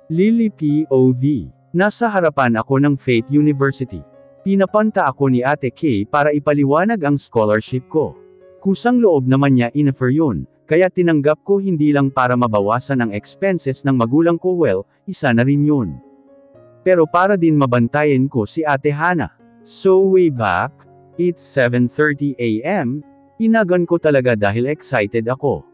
Lily POV. Nasa harapan ako ng Fate University. Pinapanta ako ni Ate Kay para ipaliwanag ang scholarship ko. Kusang loob naman niya inoffer yun, kaya tinanggap ko hindi lang para mabawasan ang expenses ng magulang ko, well, isa na rin yun. Pero para din mabantayan ko si Ate Hana. So way back, it's 7:30 AM, inagan ko talaga dahil excited ako.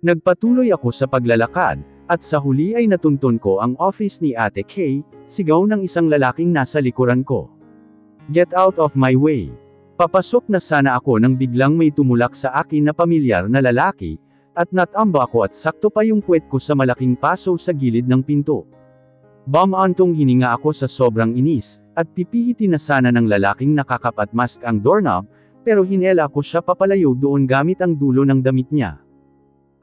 Nagpatuloy ako sa paglalakad, at sa huli ay natuntun ko ang office ni Ate Kay, sigaw ng isang lalaking nasa likuran ko. Get out of my way. Papasok na sana ako nang biglang may tumulak sa akin na pamilyar na lalaki, at natamba ako at sakto pa yung puwet ko sa malaking paso sa gilid ng pinto. Bamantong hininga ako sa sobrang inis, at pipihitin na sana ng lalaking nakakapat mask ang doorknob, pero hinela ko siya papalayo doon gamit ang dulo ng damit niya.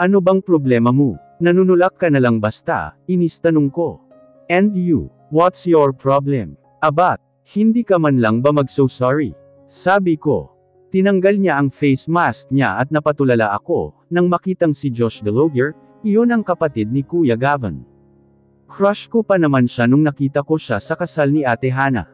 Ano bang problema mo? Nanunulak ka na lang basta, inis tanong ko. And you, what's your problem? Abat, hindi ka man lang ba mag-so sorry? Sabi ko. Tinanggal niya ang face mask niya at napatulala ako, nang makitang si Josh Delovier, iyon ang kapatid ni Kuya Gavin. Crush ko pa naman siya nung nakita ko siya sa kasal ni Ate Hana.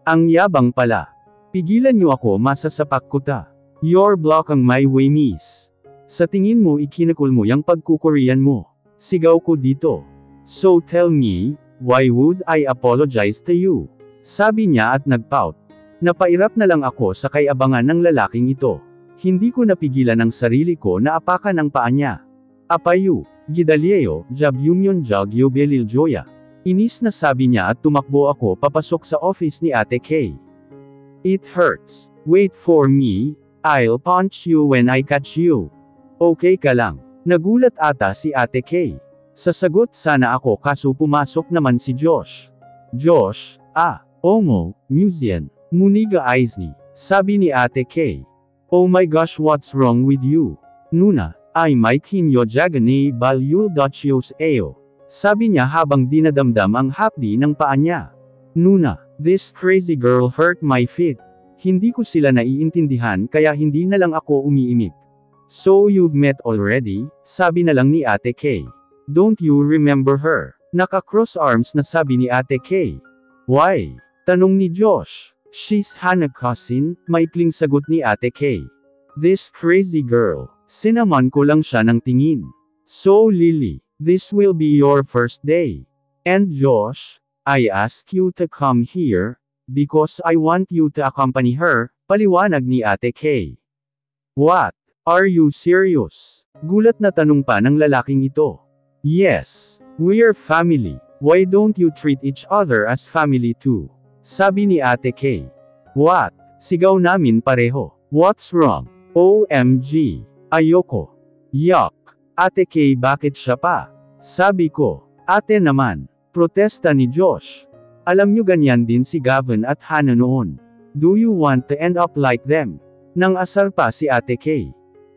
Ang yabang pala. Pigilan niyo ako, masasapak ko ta. You're blocking my way, miss. Sa tingin mo ikinakul mo yung pagkukurian mo. Sigaw ko dito. So tell me, why would I apologize to you? Sabi niya at nagpout. Napairap na lang ako sa kaiabangan ng lalaking ito. Hindi ko napigilan ang sarili ko na apakan ang paa niya. Apayu, gidalyeyo, jabyumyon jagyo beliljoya. Inis na sabi niya at tumakbo ako papasok sa office ni Ate Kay. It hurts. Wait for me, I'll punch you when I catch you. Okay ka lang. Nagulat ata si Ate Kay. Sasagot sana ako kaso pumasok naman si Josh. Josh, Omo, Musean, Muniga Aizni, sabi ni Ate Kay. Oh my gosh, what's wrong with you? Nuna, ay may kinyo jagane balyul dachos eo. Sabi niya habang dinadamdam ang hapdi ng paa niya. Nuna, this crazy girl hurt my feet. Hindi ko sila naiintindihan kaya hindi na lang ako umiimik. So you've met already, sabi na lang ni Ate Kay. Don't you remember her? Naka-cross arms na sabi ni Ate Kay. Why? Tanong ni Josh. She's Hana cousin, maikling sagot ni Ate Kay. This crazy girl. Sinaman ko lang siya ng tingin. So Lily, this will be your first day. And Josh, I ask you to come here, because I want you to accompany her, paliwanag ni Ate Kay. What? Are you serious? Gulat na tanong pa ng lalaking ito. Yes, we're family. Why don't you treat each other as family too? Sabi ni Ate Kay. What? Sigaw namin pareho. What's wrong? OMG. Ayoko. Yuck. Ate Kay, bakit siya pa? Sabi ko. Ate naman. Protesta ni Josh. Alam nyo ganyan din si Gavin at Hana noon. Do you want to end up like them? Nang asar pa si Ate Kay.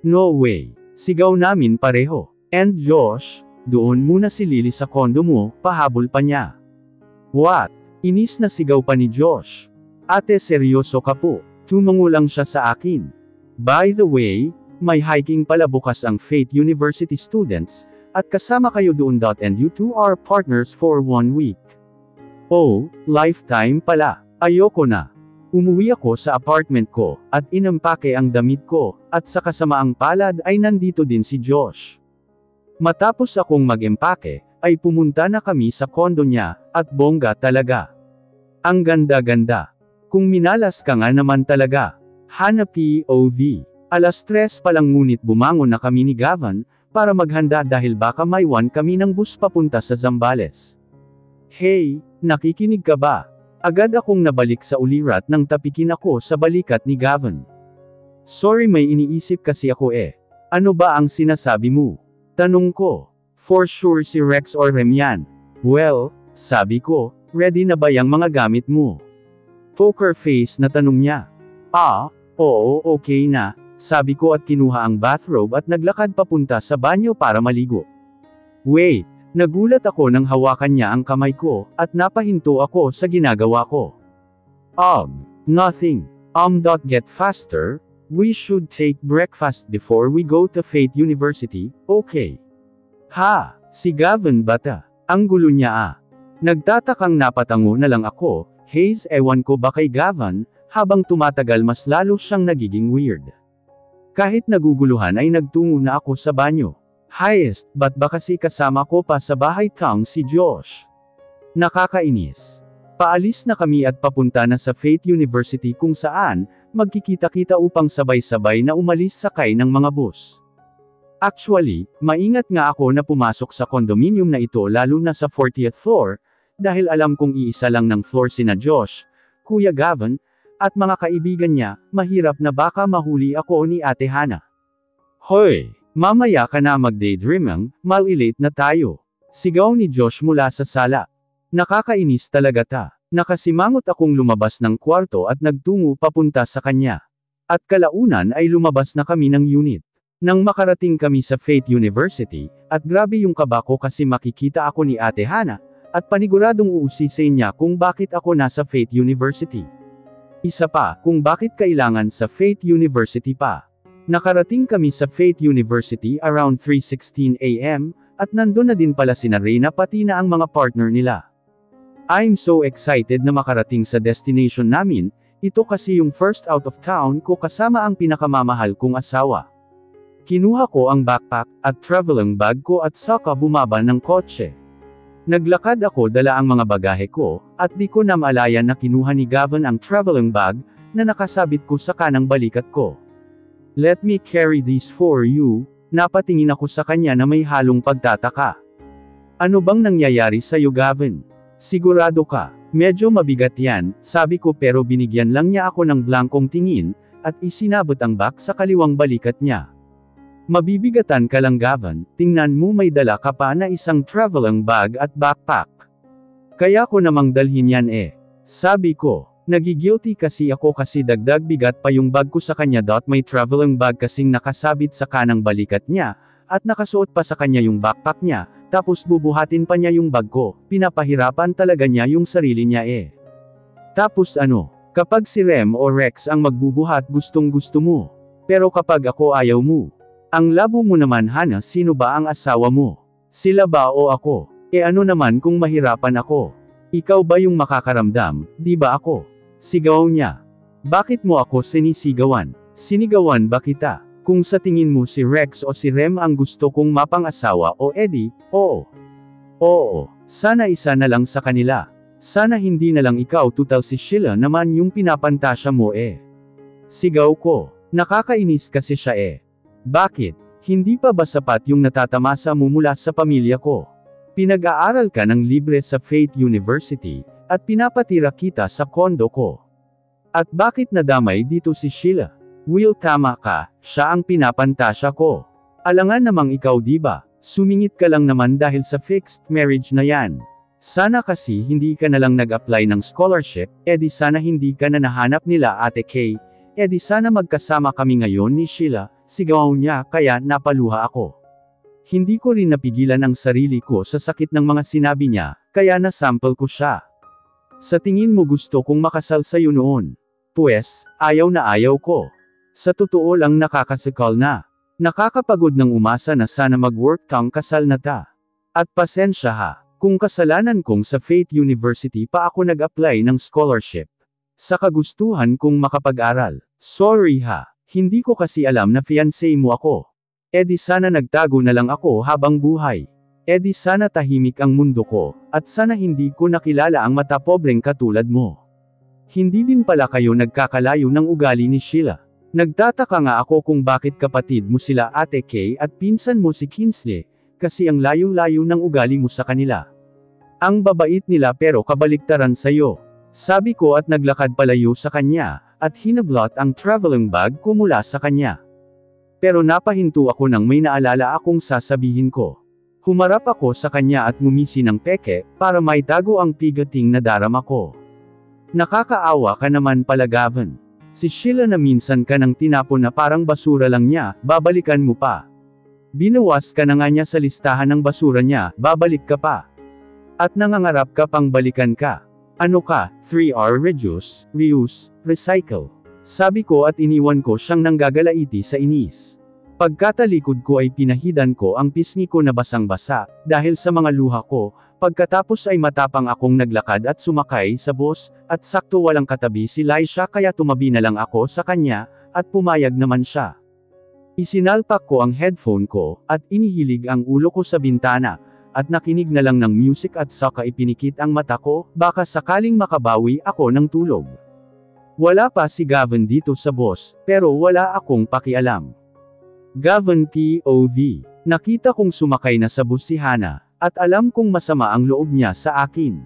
No way. Sigaw namin pareho. And Josh, doon muna si Lily sa kondo mo, pahabol pa niya. What? Inis na sigaw pa ni Josh. Ate, seryoso ka po. Tumango lang siya sa akin. By the way, may hiking pala bukas ang Fate University students, at kasama kayo doon. And you two are partners for 1 week. Oh, lifetime pala. Ayoko na. Umuwi ako sa apartment ko, at inampake ang damit ko, at sa kasamaang palad ay nandito din si Josh. Matapos akong mag-empake, ay pumunta na kami sa kondo niya, at bongga talaga. Ang ganda-ganda. Kung minalas ka nga naman talaga. Hana POV. 3:00 pa lang ngunit bumangon na kami ni Gavin, para maghanda dahil baka maiwan kami ng bus papunta sa Zambales. Hey, nakikinig ka ba? Agad akong nabalik sa ulirat nang tapikin ako sa balikat ni Gavin. Sorry, may iniisip kasi ako eh. Ano ba ang sinasabi mo? Tanong ko. For sure si Rex or Rem yan. Well, sabi ko, ready na ba yung mga gamit mo? Poker face na tanong niya. Oo, okay na, sabi ko at kinuha ang bathrobe at naglakad papunta sa banyo para maligo. Wait. Nagulat ako nang hawakan niya ang kamay ko, at napahinto ako sa ginagawa ko. Nothing. Get faster, we should take breakfast before we go to Fate University, okay? Ha, si Gavin bata. Ang gulo niya ah. Nagtatakang napatango na lang ako, Hayes ewan ko ba kay Gavin, habang tumatagal mas lalo siyang nagiging weird. Kahit naguguluhan ay nagtungo na ako sa banyo. Highest, ba't ba kasi kasama ko pa sa bahay tang si Josh? Nakakainis. Paalis na kami at papunta na sa Faith University kung saan, magkikita-kita upang sabay-sabay na umalis sakay ng mga bus. Actually, maingat nga ako na pumasok sa condominium na ito lalo na sa 40th floor, dahil alam kong iisa lang ng floor sina Josh, Kuya Gavin, at mga kaibigan niya, mahirap na baka mahuli ako ni Ate Hana. Hoy, mamaya ka na mag-daydreaming, malilate na tayo. Sigaw ni Josh mula sa sala. Nakakainis talaga ta. Nakasimangot akong lumabas ng kwarto at nagtungo papunta sa kanya. At kalaunan ay lumabas na kami ng unit. Nang makarating kami sa Faith University, at grabe yung kaba ko kasi makikita ako ni Ate Hana, at paniguradong uusisay niya kung bakit ako nasa Faith University. Isa pa, kung bakit kailangan sa Faith University pa. Nakarating kami sa Faith University around 3:16 AM, at nandun na din pala sina Reyna pati na ang mga partner nila. I'm so excited na makarating sa destination namin, ito kasi yung first out of town ko kasama ang pinakamamahal kong asawa. Kinuha ko ang backpack, at traveling bag ko at saka bumaba ng kotse. Naglakad ako dala ang mga bagahe ko, at di ko na maalayan na kinuha ni Gavin ang traveling bag, na nakasabit ko sa kanang balikat ko. Let me carry these for you, napatingin ako sa kanya na may halong pagtataka. Ano bang nangyayari sa'yo Gavin? Sigurado ka, medyo mabigat yan, sabi ko pero binigyan lang niya ako ng blankong tingin, at isinabot ang bag sa kaliwang balikat niya. Mabibigatan ka lang Gavin, tingnan mo may dala ka pa na isang traveling bag at backpack. Kaya ko namang dalhin yan eh. Sabi ko, nagigilty kasi ako kasi dagdag bigat pa yung bag ko sa kanya. May traveling bag kasing nakasabit sa kanang balikat niya, at nakasuot pa sa kanya yung backpack niya, tapos bubuhatin pa niya yung bag ko, pinapahirapan talaga niya yung sarili niya eh. Tapos ano, kapag si Rem o Rex ang magbubuhat gustong gusto mo. Pero kapag ako ayaw mo. Ang labo mo naman Hana, sino ba ang asawa mo? Sila ba o ako? E ano naman kung mahirapan ako? Ikaw ba yung makakaramdam, di ba ako? Sigaw niya. Bakit mo ako sinisigawan? Sinigawan ba kita? Kung sa tingin mo si Rex o si Rem ang gusto kong mapang-asawa o Eddie, oo. Oo, sana isa na lang sa kanila. Sana hindi na lang ikaw total si Sheila naman yung pinapantasya mo eh. Sigaw ko. Nakakainis kasi siya eh. Bakit? Hindi pa ba sapat yung natatamasa mo mula sa pamilya ko? Pinag-aaral ka ng libre sa Faith University, at pinapatira kita sa kondo ko. At bakit nadamay dito si Sheila? Will tama ka, siya ang pinapantasya ko. Alangan namang ikaw diba, sumingit ka lang naman dahil sa fixed marriage na yan. Sana kasi hindi ka na lang nag-apply ng scholarship, edi sana hindi ka na nahanap nila Ate Kay, edi sana magkasama kami ngayon ni Sheila. Sigaw niya kaya napaluha ako. Hindi ko rin napigilan ang sarili ko sa sakit ng mga sinabi niya, kaya nasample ko siya. Sa tingin mo gusto kong makasal sa'yo noon? Pues, ayaw na ayaw ko. Sa totoo lang nakakasakal na. Nakakapagod ng umasa na sana mag-work tang kasal na ta. At pasensya ha, kung kasalanan kong sa Faith University pa ako nag-apply ng scholarship. Sa kagustuhan kong makapag-aral. Sorry ha. Hindi ko kasi alam na fiancé mo ako. Edi sana nagtago na lang ako habang buhay. Edi sana tahimik ang mundo ko, at sana hindi ko nakilala ang matapobreng katulad mo. Hindi din pala kayo nagkakalayo ng ugali ni Sheila. Nagtataka nga ako kung bakit kapatid mo sila Ate Kay at pinsan mo si Kinsley, kasi ang layo-layo ng ugali mo sa kanila. Ang babait nila pero kabaliktaran sa'yo. Sabi ko at naglakad palayo sa kanya, at hinablot ang traveling bag ko mula sa kanya. Pero napahinto ako nang may naalala akong sasabihin ko. Humarap ako sa kanya at ngumisi ng peke, para maitago ang pigating na darama ko. Nakakaawa ka naman pala Gavin. Si Sheila na minsan ka nang tinapon na parang basura lang niya, babalikan mo pa. Binawas ka na nga niya sa listahan ng basura niya, babalik ka pa. At nangangarap ka pang balikan ka. Ano ka, 3R reduce, reuse, recycle. Sabi ko at iniwan ko siyang nanggagalaiti sa inis. Pagkatalikod ko ay pinahidan ko ang pisngi ko na basang-basa, dahil sa mga luha ko, Pagkatapos ay matapang akong naglakad at sumakay sa bus, at sakto walang katabi si Laisha kaya tumabi na lang ako sa kanya, at pumayag naman siya. Isinalpak ko ang headphone ko, at inihilig ang ulo ko sa bintana, at nakinig na lang ng music at saka ipinikit ang mata ko, baka sakaling makabawi ako ng tulog. Wala pa si Gavin dito sa bus, pero wala akong pakialam. Gavin POV. Nakita kong sumakay na sa bus si Hana, at alam kong masama ang loob niya sa akin.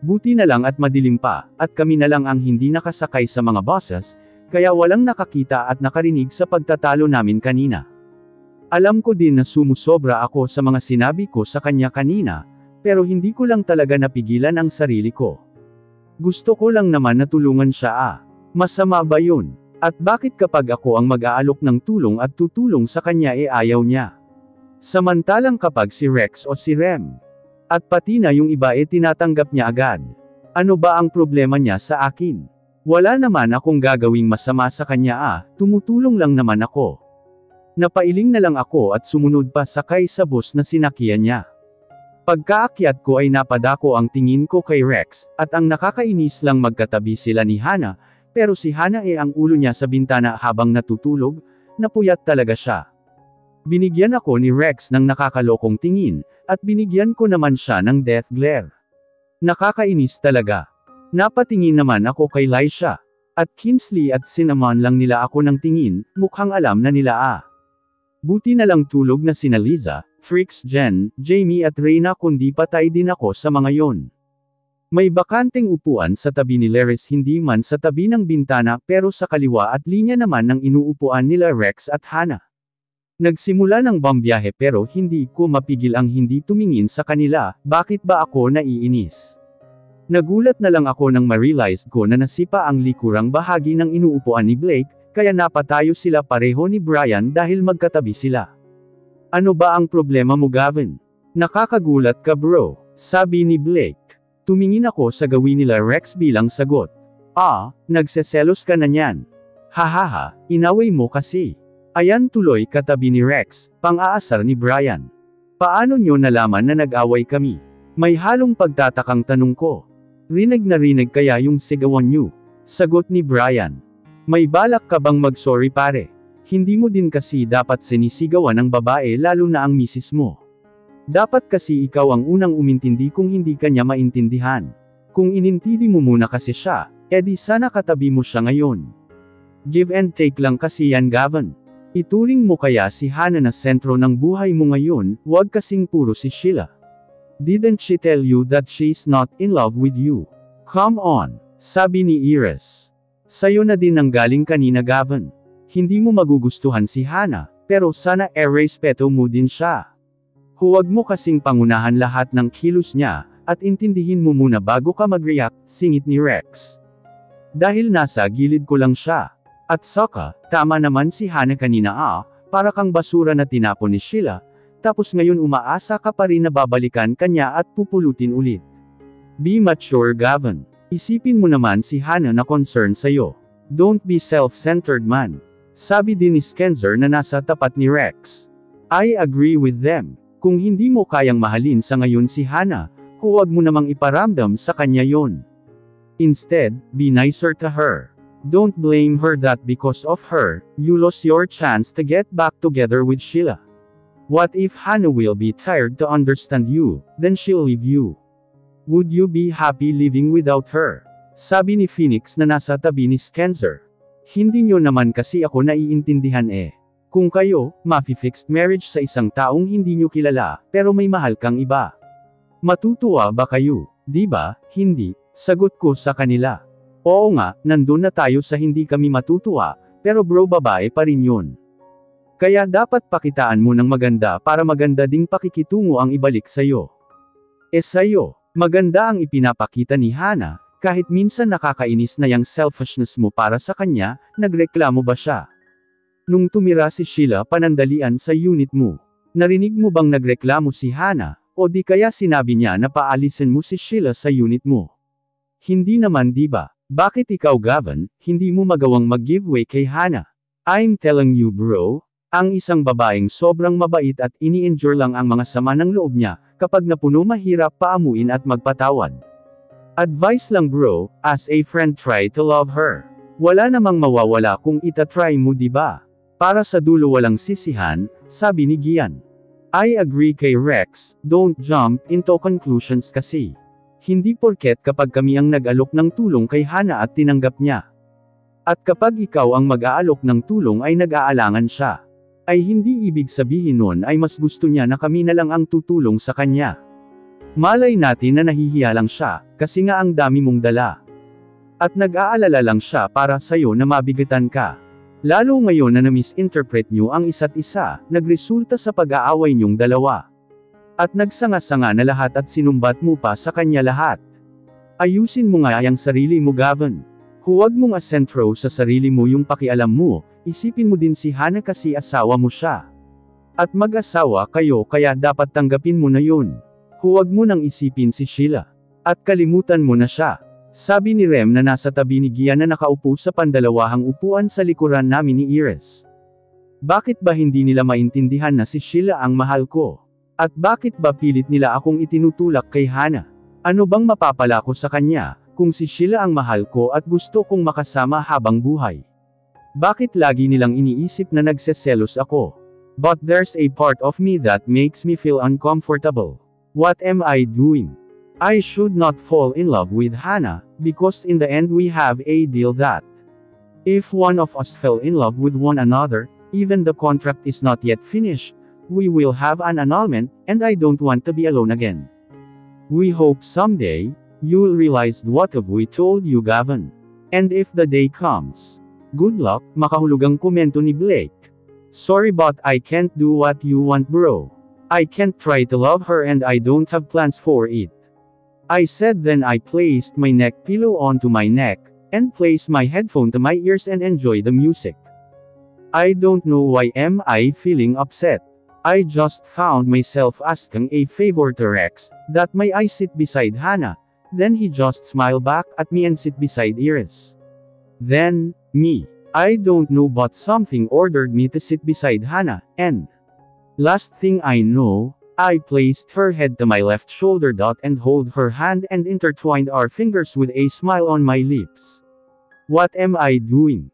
Buti na lang at madilim pa, at kami na lang ang hindi nakasakay sa mga buses, kaya walang nakakita at nakarinig sa pagtatalo namin kanina. Alam ko din na sumusobra ako sa mga sinabi ko sa kanya kanina, pero hindi ko lang talaga napigilan ang sarili ko. Gusto ko lang naman na tulungan siya. Masama ba yun? At bakit kapag ako ang mag-aalok ng tulong at tutulong sa kanya ayaw niya? Samantalang kapag si Rex o si Rem, at pati na yung iba tinatanggap niya agad. Ano ba ang problema niya sa akin? Wala naman akong gagawing masama sa kanya tumutulong lang naman ako. Napailing na lang ako at sumunod pa sakay sa bus na sinakyan niya. Pagkaakyat ko ay napadako ang tingin ko kay Rex, at ang nakakainis lang magkatabi sila ni Hana, pero si Hana ang ulo niya sa bintana habang natutulog, napuyat talaga siya. Binigyan ako ni Rex ng nakakalokong tingin, at binigyan ko naman siya ng death glare. Nakakainis talaga. Napatingin naman ako kay Laisha, at Kinsley at Cinnamon lang nila ako ng tingin, mukhang alam na nila Buti na lang tulog na sina Liza, Frix, Jen, Jamie at Reyna kundi patay din ako sa mga yon. May bakanteng upuan sa tabi ni Laris hindi man sa tabi ng bintana pero sa kaliwa at linya naman ng inuupuan nila Rex at Hana. Nagsimula ng bambiyahe pero hindi ko mapigil ang hindi tumingin sa kanila, bakit ba ako naiinis? Nagulat na lang ako nang ma-realize ko na nasipa ang likurang bahagi ng inuupuan ni Blake, kaya napatayo sila pareho ni Brian dahil magkatabi sila. Ano ba ang problema mo Gavin? Nakakagulat ka bro, sabi ni Blake. Tumingin ako sa gawin nila Rex bilang sagot. Nagseselos ka na niyan. Hahaha, inaway mo kasi. Ayan tuloy katabi ni Rex, pang-aasar ni Brian. Paano nyo nalaman na nag-away kami? May halong pagtatakang tanong ko. Rinig na rinig kaya yung sigawan nyo? Sagot ni Brian. May balak ka bang mag-sorry pare? Hindi mo din kasi dapat sinisigawan ng babae lalo na ang misis mo. Dapat kasi ikaw ang unang umintindi kung hindi kanya maintindihan. Kung inintindi mo muna kasi siya, edi sana katabi mo siya ngayon. Give and take lang kasi yan Gavin. Ituring mo kaya si Hana na sentro ng buhay mo ngayon, wag kasing puro si Sheila. Didn't she tell you that she's not in love with you? Come on, sabi ni Iris. Sa'yo na din ang galing kanina Gavin. Hindi mo magugustuhan si Hana, pero sana respeto mo din siya. Huwag mo kasing pangunahan lahat ng kilos niya, at intindihin mo muna bago ka mag-react, singit ni Rex. Dahil nasa gilid ko lang siya. At saka, tama naman si Hana kanina para kang basura na tinapon ni Sheila, tapos ngayon umaasa ka pa rin na babalikan kanya at pupulutin ulit. Be mature Gavin. Isipin mo naman si Hana na concern sa'yo. Don't be self-centered man. Sabi din ni Skenzer na nasa tapat ni Rex. I agree with them. Kung hindi mo kayang mahalin sa ngayon si Hana, huwag mo namang iparamdam sa kanya yon. Instead, be nicer to her. Don't blame her that because of her, you lost your chance to get back together with Sheila. What if Hana will be tired to understand you, then she'll leave you? Would you be happy living without her? Sabi ni Phoenix na nasa tabi ni Skenzer. Hindi nyo naman kasi ako naiintindihan Kung kayo, mafi-fixed marriage sa isang taong hindi nyo kilala, pero may mahal kang iba. Matutuwa ba kayo? Di ba? Hindi, sagot ko sa kanila. Oo nga, nandun na tayo sa hindi kami matutuwa, pero bro babae pa rin yun. Kaya dapat pakitaan mo ng maganda para maganda ding pakikitungo ang ibalik sa'yo. Sa'yo, maganda ang ipinapakita ni Hana, kahit minsan nakakainis na yung selfishness mo para sa kanya, nagreklamo ba siya? Nung tumira si Sheila panandalian sa unit mo, narinig mo bang nagreklamo si Hana, o di kaya sinabi niya na paalisin mo si Sheila sa unit mo? Hindi naman di ba? Bakit ikaw Gavin, hindi mo magawang mag-giveaway kay Hana? I'm telling you bro, Ang isang babaeng sobrang mabait at ini-endure lang ang mga sama ng loob niya, kapag napuno mahirap paamuin at magpatawad. Advice lang bro, as a friend try to love her. Wala namang mawawala kung itatry mo diba? Para sa dulo walang sisihan, sabi ni Gian. I agree kay Rex, don't jump into conclusions kasi. Hindi porket kapag kami ang nag-alok ng tulong kay Hana at tinanggap niya. At kapag ikaw ang mag-aalok ng tulong ay nag-aalangan siya. Ay hindi ibig sabihin nun ay mas gusto niya na kami na lang ang tutulong sa kanya. Malay natin na nahihiya lang siya, kasi nga ang dami mong dala. At nag-aalala lang siya para sa'yo na mabigatan ka. Lalo ngayon na na-misinterpret nyo ang isa't isa, nagresulta sa pag-aaway nyong dalawa. At nagsanga-sanga na lahat at sinumbat mo pa sa kanya lahat. Ayusin mo nga ang sarili mo Gavin. Huwag mong asentro sa sarili mo yung pakialam mo, isipin mo din si Hana kasi asawa mo siya. At mag-asawa kayo kaya dapat tanggapin mo na yun. Huwag mo nang isipin si Sheila. At kalimutan mo na siya. Sabi ni Rem na nasa tabi ni Gian na nakaupo sa pandalawahang upuan sa likuran namin ni Iris. Bakit ba hindi nila maintindihan na si Sheila ang mahal ko? At bakit ba pilit nila akong itinutulak kay Hana? Ano bang mapapala ko sa kanya, kung si Sheila ang mahal ko at gusto kong makasama habang buhay? Bakit lagi nilang iniisip na nagseselos ako? But there's a part of me that makes me feel uncomfortable. What am I doing? I should not fall in love with Hana, because in the end we have a deal that if one of us fell in love with one another, even the contract is not yet finished, we will have an annulment, and I don't want to be alone again. We hope someday, you'll realize what we told you Gavin. And if the day comes, good luck, makahulugang komento ni Blake. Sorry but I can't do what you want bro. I can't try to love her and I don't have plans for it. I said then I placed my neck pillow onto my neck, and placed my headphone to my ears and enjoy the music. I don't know why am I feeling upset. I just found myself asking a favor to Rex, that may I sit beside Hana, then he just smiled back at me and sit beside Iris. Then, me. I don't know but something ordered me to sit beside Hana, and last thing I know, I placed her head to my left shoulder and hold her hand and intertwined our fingers with a smile on my lips. What am I doing?